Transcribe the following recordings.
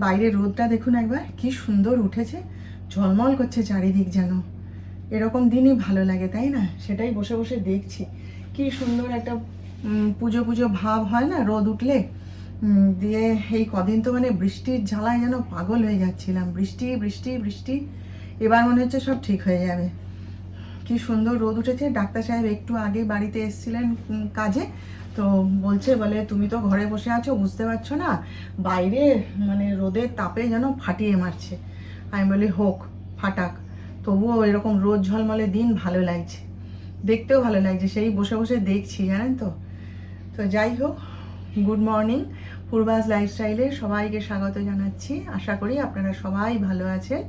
বাইরে রোদটা দেখুন একবার কি সুন্দর উঠেছে, ঝলমল করছে চারিদিক যেন। এরকম দিনই ভালো লাগে, তাই না? সেটাই বসে বসে দেখছি। কি সুন্দর একটা পুজো পুজো ভাব হয় না রোদ উঠলে। দিয়ে এই কদিন তো মানে বৃষ্টির জ্বালায় যেন পাগল হয়ে যাচ্ছিলাম, বৃষ্টি বৃষ্টি বৃষ্টি। এবার মনে হচ্ছে সব ঠিক হয়ে যাবে। কি সুন্দর রোদ উঠেছে। ডাক্তার সাহেব একটু আগে বাড়িতে এসেছিলেন কাজে, তো বলে তুমি তো ঘরে বসে আছো, বুঝতে পারছো না, বাইরে মানে রোদের তাপে যেন ফাটিয়ে মারছে। আমি বলি হোক, ফাটাক, তবুও এরকম রোদ ঝলমলে দিন ভালো লাগছে, দেখতেও ভালো লাগছে, সেই বসে বসে দেখছি জানেন তো। তো যাই হোক, গুড মর্নিং, পূর্বাস লাইফস্টাইলে সবাইকে স্বাগত জানাচ্ছি। আশা করি আপনারা সবাই ভালো আছেন,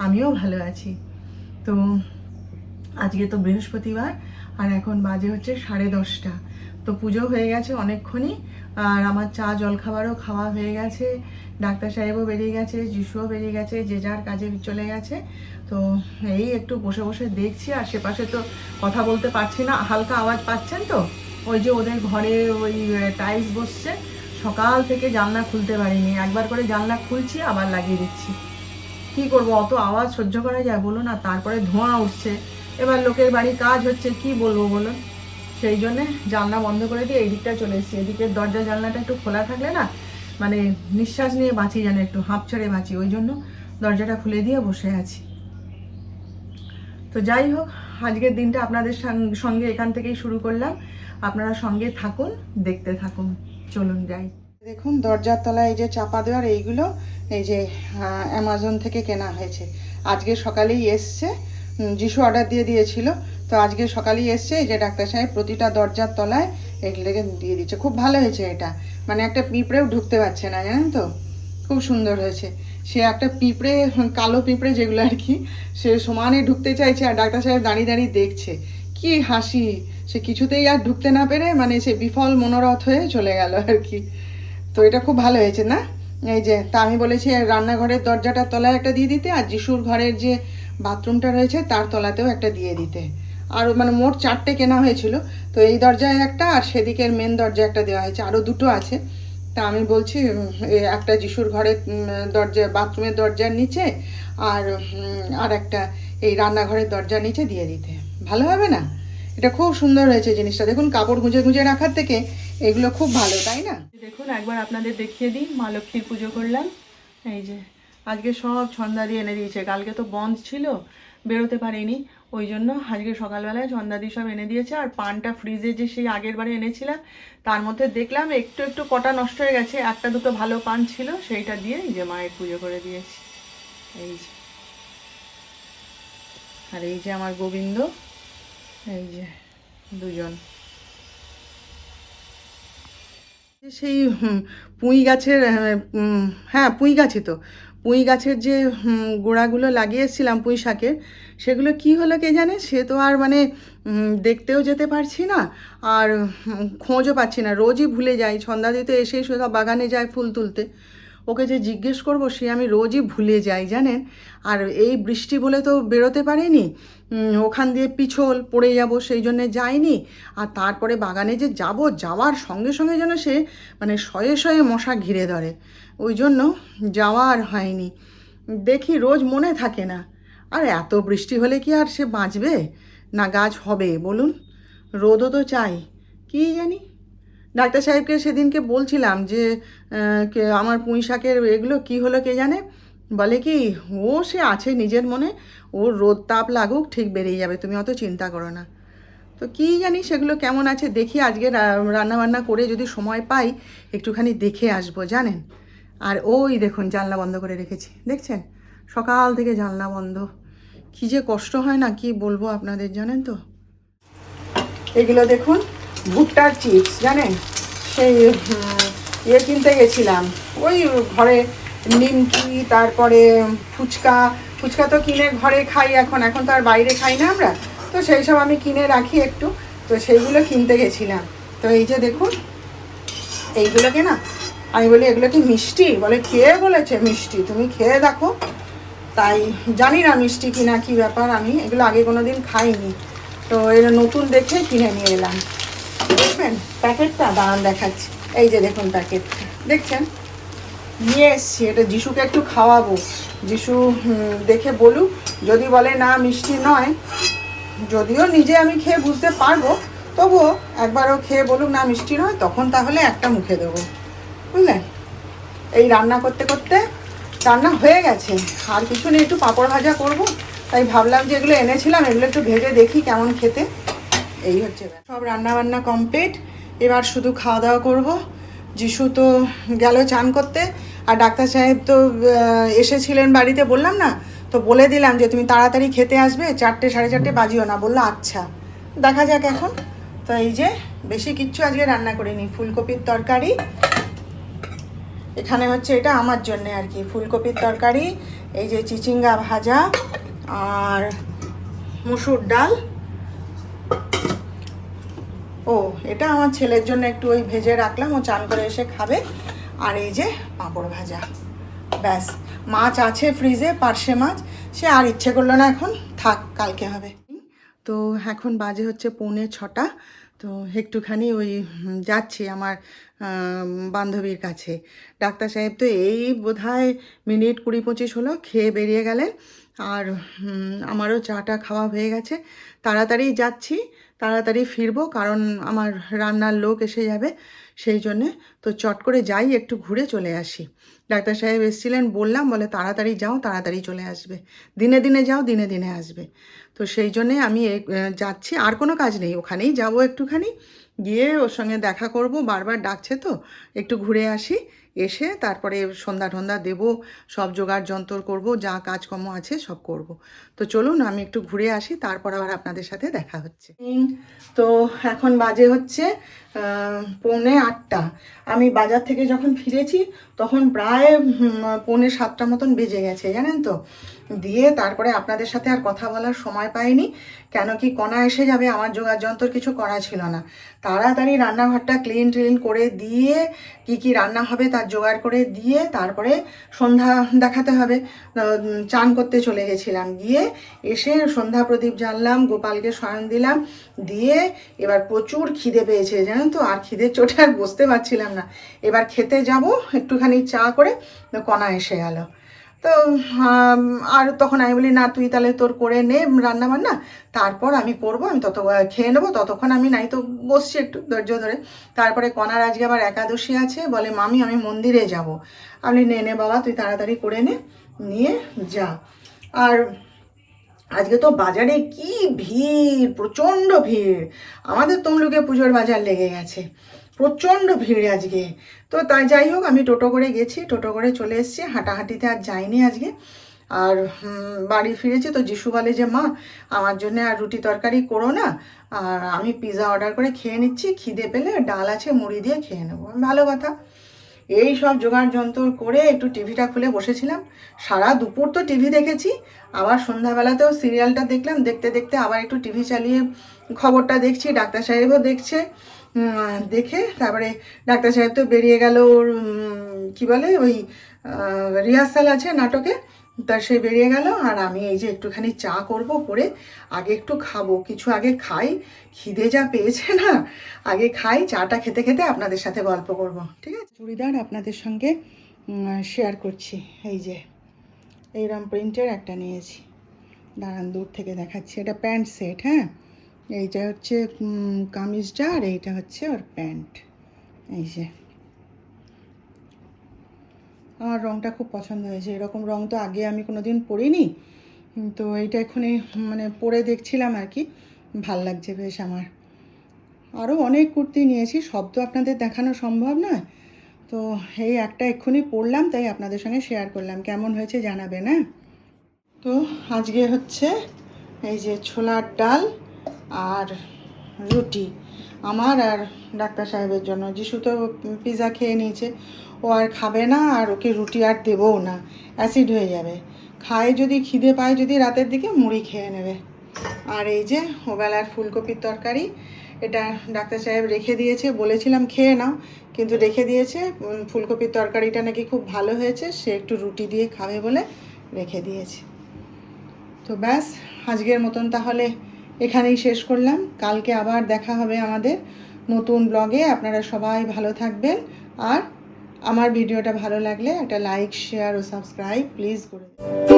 আমিও ভালো আছি। তো আজকে তো বৃহস্পতিবার, আর এখন বাজে হচ্ছে 10:30। তো পুজো হয়ে গেছে অনেকক্ষণই, আর আমার চা জলখাবারও খাওয়া হয়ে গেছে। ডাক্তার সাহেবও বেরিয়ে গেছে, যিশুও বেরিয়ে গেছে, যে যার কাজে চলে গেছে। তো এই একটু বসে বসে দেখছি। আর সেপাশে তো কথা বলতে পারছি না, হালকা আওয়াজ পাচ্ছেন তো, ওই যে ওদের ঘরে ওই টাইলস বসছে, সকাল থেকে জানলা খুলতে পারিনি, একবার করে জানলা খুলছি আবার লাগিয়ে দিচ্ছি। কি করব, অত আওয়াজ সহ্য করা যায় বলুন? আর তারপরে ধোঁয়া উঠছে, এবার লোকের বাড়ি কাজ হচ্ছে, কি বলবো বলুন? সেই জন্যে জানলা বন্ধ করে দিয়ে এই দিকটা চলে এসেছি। এদিকের দরজা জানলাটা একটু খোলা থাকলে না, মানে নিঃশ্বাস নিয়ে বাঁচি, যেন একটু হাঁপ ছেড়ে বাঁচি, ওই জন্য দরজাটা খুলে দিয়ে বসে আছি। তো যাই হোক, আজকের দিনটা আপনাদের সঙ্গে এখান থেকেই শুরু করলাম। আপনারা সঙ্গে থাকুন, দেখতে থাকুন, চলুন যাই। দেখুন দরজার তলায় এই যে চাপা দেওয়ার এইগুলো, এই যে অ্যামাজন থেকে কেনা হয়েছে। আজকে সকালেই এসছে, যিশু অর্ডার দিয়ে দিয়েছিল, তো আজকে সকালেই এসছে। এই যে ডাক্তার সাহেব প্রতিটা দরজার তলায় এগুলোকে দিয়ে দিচ্ছে। খুব ভালো হয়েছে এটা, মানে একটা পিঁপড়েও ঢুকতে পারছে না, জানেন তো, খুব সুন্দর হয়েছে। সে একটা পিঁপড়ে, কালো পিঁপড়ে যেগুলো আর কি, সে সমানে ঢুকতে চাইছে, আর ডাক্তার সাহেব দাঁড়িয়ে দাঁড়িয়ে দেখছে। কি হাসি! সে কিছুতেই আর ঢুকতে না পেরে মানে সে বিফল মনোরথ হয়ে চলে গেল আর কি। তো এটা খুব ভালো হয়েছে না? এই যে, তা আমি বলেছি রান্নাঘরের দরজাটার তলায় একটা দিয়ে দিতে, আর যিশুর ঘরের যে বাথরুমটা রয়েছে তার তলাতেও একটা দিয়ে দিতে। আর মানে মোট 4টে কেনা হয়েছিল, তো এই দরজায় একটা, আর সেদিকের মেন দরজায় একটা দেওয়া হয়েছে, আরও 2টো আছে। তা আমি বলছি একটা যিশুর ঘরের দরজা, বাথরুমের দরজার নিচে, আর একটা এই রান্নাঘরের দরজার নিচে দিয়ে দিতে। ভালো হবে না? এটা খুব সুন্দর হয়েছে জিনিসটা। দেখুন, কাপড় গুঁজে গুঁজে রাখার থেকে এগুলো খুব ভালো, তাই না? দেখুন একবার আপনাদের দেখিয়ে দিই, মা লক্ষ্মীর পুজো করলাম। এই যে আজকে সব ছন্দাদি এনে দিয়েছে, কালকে তো বন্ধ ছিল, বেরোতে পারিনি, ওই জন্য আজকে সকালবেলায় ছন্দাদি সব এনে দিয়েছে। আর পানটা ফ্রিজে যে সেই আগের বারে এনেছিলাম, তার মধ্যে দেখলাম একটু একটু কটা নষ্ট হয়ে গেছে, একটা দুটো ভালো পান ছিল, সেইটা দিয়ে এই যে মায়ের পুজো করে দিয়েছি। এই যে, আর এই যে আমার গোবিন্দ, এই যে দুজন। সেই পুঁই গাছের, হ্যাঁ পুঁই গাছে, তো পুঁই গাছের যে গোড়াগুলো লাগিয়েছিলাম পুঁই শাকের, সেগুলো কি হলো কে জানে, সে তো আর মানে দেখতেও যেতে পারছি না, আর খোঁজও পাচ্ছি না। রোজই ভুলে যাই, সন্ধ্যা দিতে এসেই সোজা বাগানে যায় ফুল তুলতে, ওকে যে জিজ্ঞেস করবো সে আমি রোজই ভুলে যাই জানেন। আর এই বৃষ্টি বলে তো বেরোতে পারিনি, ওখান দিয়ে পিছল পড়ে যাব, সেই জন্যে যাইনি। আর তারপরে বাগানে যে যাব, যাওয়ার সঙ্গে সঙ্গে যেন সে মানে শয়ে শয়ে মশা ঘিরে ধরে, ওই জন্য যাওয়া আর হয়নি। দেখি রোজ মনে থাকে না। আর এত বৃষ্টি হলে কি আর সে বাঁচবে না, গাছ হবে বলুন? রোদও তো চাই, কী জানি। ডাক্তার সাহেবকে সেদিনকে বলছিলাম যে আমার পুঁই শাকের এগুলো কী হলো কে জানে, বলে কি ও সে আছে নিজের মনে, ওর রোদ তাপ লাগুক ঠিক বেরিয়ে যাবে, তুমি অত চিন্তা করো না। তো কী জানি সেগুলো কেমন আছে, দেখি আজকে রান্নাবান্না করে যদি সময় পাই একটুখানি দেখে আসবো জানেন। আর ওই দেখুন জানলা বন্ধ করে রেখেছি, দেখছেন, সকাল থেকে জানলা বন্ধ, কী যে কষ্ট হয় না, কি বলবো আপনাদের, জানেন তো। এগুলো দেখুন ভুট্টার চিপস, জানেন, সেই ইয়ে কিনতে গেছিলাম, ওই ঘরে নিমকি, তারপরে ফুচকা। ফুচকা তো কিনে ঘরে খাই, এখন তো আর বাইরে খাই না আমরা, তো সেই সব আমি কিনে রাখি একটু, তো সেইগুলো কিনতে গেছিলাম। তো এই যে দেখুন এইগুলোকে না, আমি বলি এগুলো কি মিষ্টি, বলে খেয়ে বলেছে মিষ্টি, তুমি খেয়ে দেখো। তাই জানি না মিষ্টি কিনা কি ব্যাপার, আমি এগুলো আগে কোনো দিন খাইনি, তো এর নতুন দেখে কিনে নিয়ে এলাম। দেখবেন প্যাকেটটা, দাঁড়ান দেখাচ্ছি, এই যে দেখুন প্যাকেটটা, দেখছেন, নিয়ে এসছি, এটা যিশুকে একটু খাওয়াবো। যিশু দেখে বলুক, যদি বলে না মিষ্টি নয়, যদিও নিজে আমি খেয়ে বুঝতে পারবো, তবুও একবারও খেয়ে বলুক না মিষ্টি নয়, তখন তাহলে একটা মুখে দেবো, বুঝলেন। এই রান্না করতে করতে রান্না হয়ে গেছে, আর কিছু নেই, একটু পাঁপড় ভাজা করব, তাই ভাবলাম যে এগুলো এনেছিলাম এগুলো একটু ভেজে দেখি কেমন খেতে। এই হচ্ছে সব রান্না বান্না কমপ্লিট, এবার শুধু খাওয়া দাওয়া করব। যিশু তো গেল চান করতে, আর ডাক্তার সাহেব তো এসেছিলেন বাড়িতে, বললাম না, তো বলে দিলাম যে তুমি তাড়াতাড়ি খেতে আসবে, 4টে 4:30 বাজিও না, বললো আচ্ছা। দেখা যাক এখন। তো এই যে বেশি কিচ্ছু আজকে রান্না করিনি, ফুলকপির তরকারি, এখানে হচ্ছে এটা আমার জন্যে আর কি, ফুলকপির তরকারি, এই যে চিচিঙ্গা ভাজা, আর মুসুর ডাল। ও এটা আমার ছেলের জন্য একটু ওই ভেজে রাখলাম, ও চান করে এসে খাবে। আর এই যে পাঁপড় ভাজা, ব্যাস। মাছ আছে ফ্রিজে, পার্শে মাছ, সে আর ইচ্ছে করলো না এখন, থাক কালকে হবে। তো এখন বাজে হচ্ছে 6:45, তো একটুখানি ওই যাচ্ছি আমার বান্ধবীর কাছে। ডাক্তার সাহেব তো এই বোধহয় মিনিট 20-25 হলো খেয়ে বেরিয়ে গেলেন, আর আমারও চাটা খাওয়া হয়ে গেছে। তাড়াতাড়ি যাচ্ছি, তাড়াতাড়ি ফিরবো, কারণ আমার রান্নার লোক এসে যাবে, সেই জন্যে। তো চট করে যাই, একটু ঘুরে চলে আসি। ডাক্তার সাহেব এসেছিলেন, বললাম, বলে তাড়াতাড়ি যাও, তাড়াতাড়ি চলে আসবে, দিনে দিনে যাও, দিনে দিনে আসবে। তো সেই জন্যে আমি যাচ্ছি, আর কোনো কাজ নেই, ওখানেই যাব, একটুখানি গিয়ে ওর সঙ্গে দেখা করব, বারবার ডাকছে তো, একটু ঘুরে আসি, এসে তারপরে সন্ধ্যা টন্ধা দেবো, সব জোগাড় যন্ত্র করব, যা কাজকর্ম আছে সব করব। তো চলুন আমি একটু ঘুরে আসি, তারপর আবার আপনাদের সাথে দেখা হচ্ছে। তো এখন বাজে হচ্ছে 7:45। আমি বাজার থেকে যখন ফিরেছি তখন প্রায় 6:45 মতন বেজে গেছে, জানেন তো। দিয়ে তারপরে আপনাদের সাথে আর কথা বলার সময় পাইনি, কেন কি কণা এসে যাবে, আমার জোগাড় যন্ত্র কিছু করা ছিল না। তাড়াতাড়ি রান্নাঘরটা ক্লিন ট্লিন করে দিয়ে, কি রান্না হবে তার জোগাড় করে দিয়ে, তারপরে সন্ধ্যা দেখাতে হবে, চান করতে চলে গেছিলাম। গিয়ে এসে সন্ধ্যা প্রদীপ জ্বাললাম, গোপালকে শয়ন দিলাম, দিয়ে এবার প্রচুর খিদে পেয়েছে, জানেন তো, আর খিদের চোটে আর বসতে পারছিলাম না। এবার খেতে যাব, একটুখানি চা করে, কণা এসে গেল। তো আর তখন আমি বলি না, তুই তাহলে তোর করে নে রান্না বান্না, তারপর আমি করবো, আমি খেয়ে নেবো, ততক্ষণ আমি নাই তো বসছি একটু ধৈর্য ধরে। তারপরে কণার আজকে আবার একাদশী আছে, বলে মামি আমি মন্দিরে যাব। আপনি নে বাবা, তুই তাড়াতাড়ি করে নে, নিয়ে যা। আর আজকে তো বাজারে কি ভিড়, প্রচণ্ড ভিড়, আমাদের তমলুকে পুজোর বাজার লেগে গেছে, প্রচণ্ড ভিড় আজকে। তো তাই যাই হোক, আমি টোটো করে গেছি, টোটো করে চলে এসেছি, হাঁটাহাঁটিতে আর যাইনি আজকে। আর বাড়ি ফিরেছি তো যিশু বলে যে মা আমার জন্য আর রুটি তরকারি করো না, আর আমি পিৎজা অর্ডার করে খেয়ে নিচ্ছি, খিদে পেলে ডাল আছে মুড়ি দিয়ে খেয়ে নেবো। ভালো কথা। এই সব জোগাড় যন্ত্র করে একটু টিভিটা খুলে বসেছিলাম, সারা দুপুর তো টিভি দেখেছি, আবার সন্ধ্যাবেলাতেও সিরিয়ালটা দেখলাম, দেখতে দেখতে আবার একটু টিভি চালিয়ে খবরটা দেখছি, ডাক্তার সাহেবও দেখছে। দেখে তারপরে ডাক্তার সাহেব তো বেরিয়ে গেল, ওর কী বলে ওই রিহার্সাল আছে নাটকে, তা সে বেরিয়ে গেল। আর আমি এই যে একটুখানি চা করব, করে আগে একটু খাবো, কিছু আগে খাই, খিদে যা পেয়েছে না, আগে খাই, চাটা খেতে খেতে আপনাদের সাথে গল্প করব, ঠিক আছে। চুড়িদার আপনাদের সঙ্গে শেয়ার করছি, এই যে এইরকম প্রিন্টের একটা নিয়েছি, দাঁড়ান দূর থেকে দেখাচ্ছি, এটা প্যান্ট সেট, হ্যাঁ, এইটা হচ্ছে কামিজটা, আর এইটা হচ্ছে ওর প্যান্ট। এই যে আমার রঙটা খুব পছন্দ হয়েছে, এরকম রঙ তো আগে আমি কোনো দিন পরিনি, তো এইটা এক্ষুনি মানে পরে দেখছিলাম আর কি, ভাল লাগছে বেশ আমার। আরও অনেক কুর্তি নিয়েছি, সব তো আপনাদের দেখানো সম্ভব নয়, তো এই একটা এক্ষুনি পরলাম, তাই আপনাদের সঙ্গে শেয়ার করলাম, কেমন হয়েছে জানাবেন। হ্যাঁ, তো আজকে হচ্ছে এই যে ছোলার ডাল আর রুটি আমার আর ডাক্তার সাহেবের জন্য। যিশু তো পিৎজা খেয়ে নিয়েছে, ও আর খাবে না, আর ওকে রুটি আর দেবও না, অ্যাসিড হয়ে যাবে। খায় যদি, খিদে পায় যদি রাতের দিকে, মুড়ি খেয়ে নেবে। আর এই যে ওবেলার ফুলকপির তরকারি, এটা ডাক্তার সাহেব রেখে দিয়েছে, বলেছিলাম খেয়ে নাও, কিন্তু রেখে দিয়েছে, ফুলকপির তরকারিটা নাকি খুব ভালো হয়েছে, সে একটু রুটি দিয়ে খাবে বলে রেখে দিয়েছে। তো ব্যাস, আজকের মতন তাহলে এখানেই শেষ করলাম, কালকে আবার দেখা হবে আমাদের নতুন ব্লগে। আপনারা সবাই ভালো থাকবেন, আর আমার ভিডিওটা ভালো লাগলে একটা লাইক শেয়ার ও সাবস্ক্রাইব প্লিজ করে দিন।